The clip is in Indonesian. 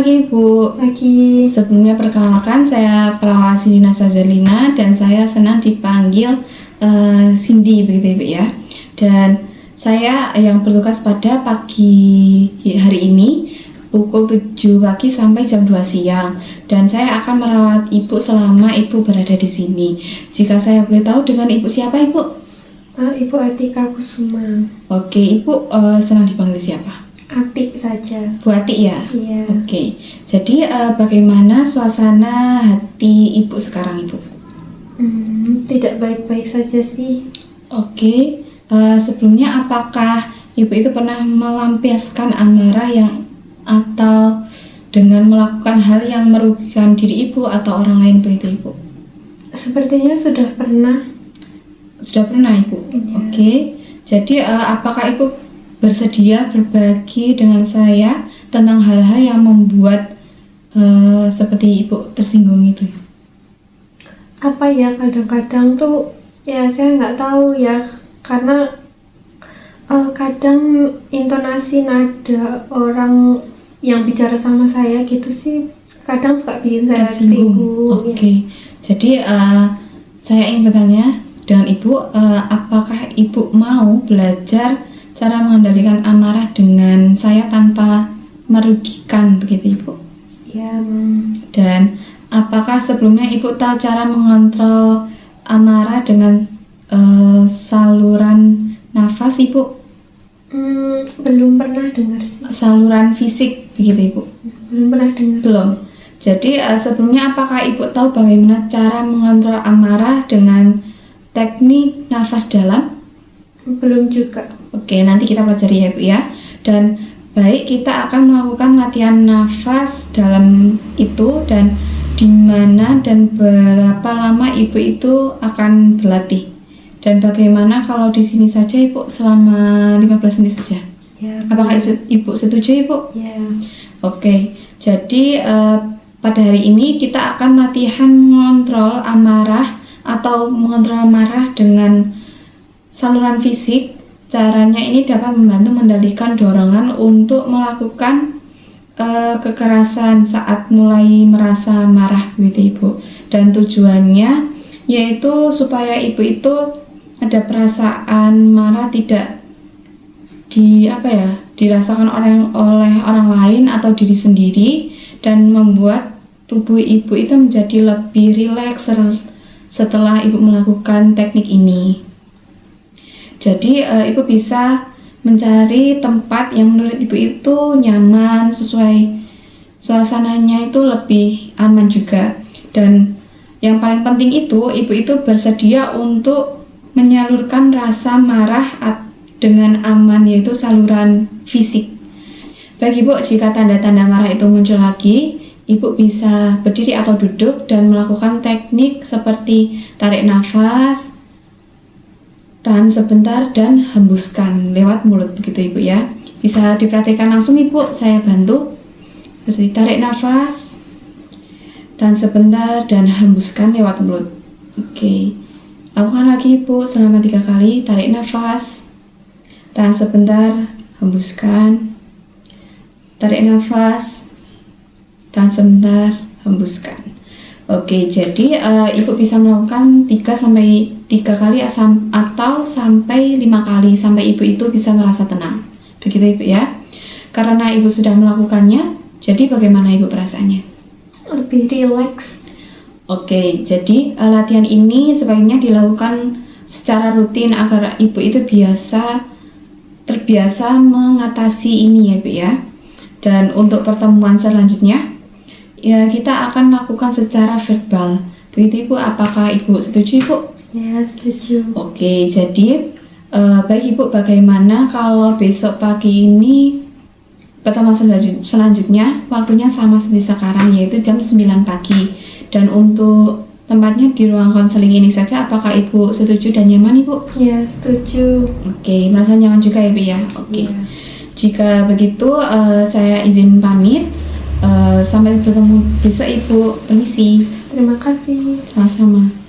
pagi Ibu. Pagi. Sebelumnya perkenalkan, saya Perawat Cindy Naswa Zerlina dan saya senang dipanggil Cindy begitu Ibu ya. Dan saya yang bertugas pada pagi hari ini pukul 7 pagi sampai jam 2 siang. Dan saya akan merawat Ibu selama Ibu berada di sini. Jika saya boleh tahu, dengan Ibu siapa Ibu? Ibu Atika Kusuma. Oke, Ibu senang dipanggil siapa? Atik saja. Bu Atik ya? Iya. Oke, jadi bagaimana suasana hati Ibu sekarang Ibu? Tidak baik-baik saja sih. Oke, sebelumnya apakah Ibu itu pernah melampiaskan amarah atau dengan melakukan hal yang merugikan diri Ibu atau orang lain begitu Ibu? Sepertinya sudah pernah. Sudah pernah Ibu? Iya. Oke, jadi apakah Ibu bersedia berbagi dengan saya tentang hal-hal yang membuat seperti Ibu tersinggung itu? Apa ya, kadang-kadang tuh ya saya nggak tahu ya, karena kadang intonasi nada orang yang bicara sama saya gitu sih kadang suka bikin saya tersinggung. Oke, jadi saya ingin bertanya dengan Ibu, apakah Ibu mau belajar cara mengendalikan amarah dengan saya tanpa merugikan begitu Ibu? Ya, Dan apakah sebelumnya Ibu tahu cara mengontrol amarah dengan saluran nafas Ibu? Belum pernah dengar sih. Saluran fisik begitu Ibu? Belum pernah dengar. Belum. Jadi sebelumnya apakah Ibu tahu bagaimana cara mengontrol amarah dengan teknik nafas dalam? Belum juga. Oke, nanti kita pelajari ya Ibu ya. Dan baik, kita akan melakukan latihan nafas dalam itu dan di mana dan berapa lama Ibu itu akan berlatih. Dan bagaimana kalau di sini saja Ibu selama 15 menit saja? Ya. Apakah Ibu setuju Ibu? Ya. Oke, jadi pada hari ini kita akan latihan mengontrol amarah atau mengontrol amarah dengan saluran fisik. Caranya ini dapat membantu mengendalikan dorongan untuk melakukan kekerasan saat mulai merasa marah begitu Ibu. Dan tujuannya yaitu supaya Ibu itu ada perasaan marah tidak dirasakan oleh orang lain atau diri sendiri, dan membuat tubuh Ibu itu menjadi lebih rileks setelah Ibu melakukan teknik ini. Jadi Ibu bisa mencari tempat yang menurut Ibu itu nyaman, sesuai suasananya itu lebih aman juga. Dan yang paling penting itu Ibu itu bersedia untuk menyalurkan rasa marah dengan aman, yaitu saluran fisik. Bagi Ibu, jika tanda-tanda marah itu muncul lagi, Ibu bisa berdiri atau duduk dan melakukan teknik seperti tarik nafas, tahan sebentar, dan hembuskan lewat mulut begitu Ibu ya. Bisa diperhatikan langsung Ibu, saya bantu. Seperti tarik nafas, tahan sebentar, dan hembuskan lewat mulut. Oke, lakukan lagi Ibu selama 3 kali. Tarik nafas, tahan sebentar, hembuskan. Tarik nafas, tahan sebentar, hembuskan. Oke, jadi Ibu bisa melakukan 3 kali atau sampai 5 kali sampai Ibu itu bisa merasa tenang. Begitu Ibu ya. Karena Ibu sudah melakukannya, jadi bagaimana Ibu perasaannya? Lebih rileks. Oke, jadi latihan ini sebaiknya dilakukan secara rutin agar Ibu itu terbiasa mengatasi ini ya Ibu ya. Dan untuk pertemuan selanjutnya, ya kita akan lakukan secara verbal. Begitu Ibu, apakah Ibu setuju Ibu? Ya, setuju. Oke, jadi baik Ibu, bagaimana kalau besok pagi ini pertemuan selanjutnya waktunya sama seperti sekarang, yaitu jam 9 pagi. Dan untuk tempatnya di ruang konseling ini saja, apakah Ibu setuju dan nyaman Ibu? Ya, setuju. Oke, merasa nyaman juga ya Ibu ya? Oke. Ya. Jika begitu, saya izin pamit. Sampai bertemu besok Ibu. Permisi. Terima kasih. Sama-sama.